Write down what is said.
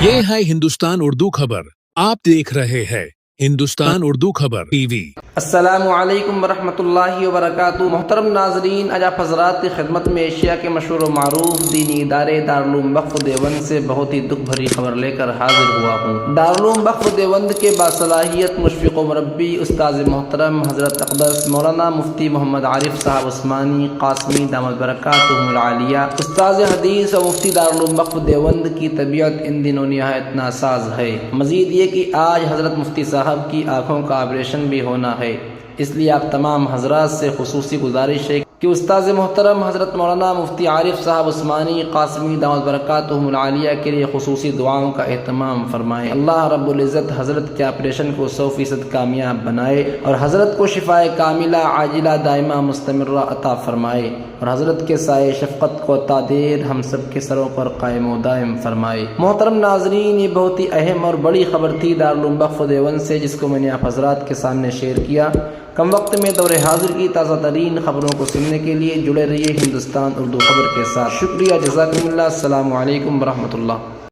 ये है हिंदुस्तान उर्दू खबर। आप देख रहे हैं हिंदुस्तान उर्दू खबर टीवी। अस्सलामु अलैकुम वरहमतुल्लाहि वबरकातुहू। मोहतरम नाजरीन, आज आप हज़रात की खिदमत में एशिया के मशहूर मारूफ दीनी इदारे दारुल उलूम वक्फ देवबंद से बहुत ही दुख भरी खबर लेकर हाजिर हुआ हूँ। दारुल उलूम वक्फ देवबंद के बासलाहियत मुशफ़िक़ व मुरब्बी उस्ताद मोहतरम हज़रत अक़दस मौलाना मुफ्ती मोहम्मद आरिफ साहब उस्मानी क़ासमी दामत बरकातुहुमुल आलिया उस्ताद हदीस और मुफ्ती दारुल उलूम वक्फ देवबंद की तबीयत इन दिनों निहायत नासाज है। मज़ीद ये कि आज हज़रत मुफ्ती साहब की आँखों का ऑपरेशन भी होना है, इसलिए आप तमाम हजरात से खुसूसी गुजारिश है कि उस्ताद मोहतरम हज़रत मौलाना मुफ्ती आरिफ साहब उस्मानी क़ासमी दामत बरकातुहुमुल आलिया के लिए खुसूसी दुआओं का एहतमाम फरमाएँ। अल्लाह रब्बुल इज़्ज़त हज़रत के ऑपरेशन को 100% कामयाब बनाए और हज़रत को शिफाए कामिला आजिला दाइमा मुस्तमिर्रा अता फरमाए और हज़रत के साए शफ़क़त को तादेर हम सब के सरों पर कायम व दायम फरमाए। मोहतरम नाजरीन, ये बहुत ही अहम और बड़ी खबर थी दारुल उलूम वक्फ देवबंद से, जिसको मैंने आप हज़रात के सामने शेयर किया। कम वक्त में दौरे हाजिर की ताज़ा तरीन खबरों को सुनने के लिए जुड़े रहिए हिंदुस्तान उर्दू खबर के साथ। शुक्रिया, जज़ाकुमुल्लाह, अस्सलामु अलैकुम वरहमतुल्लाह।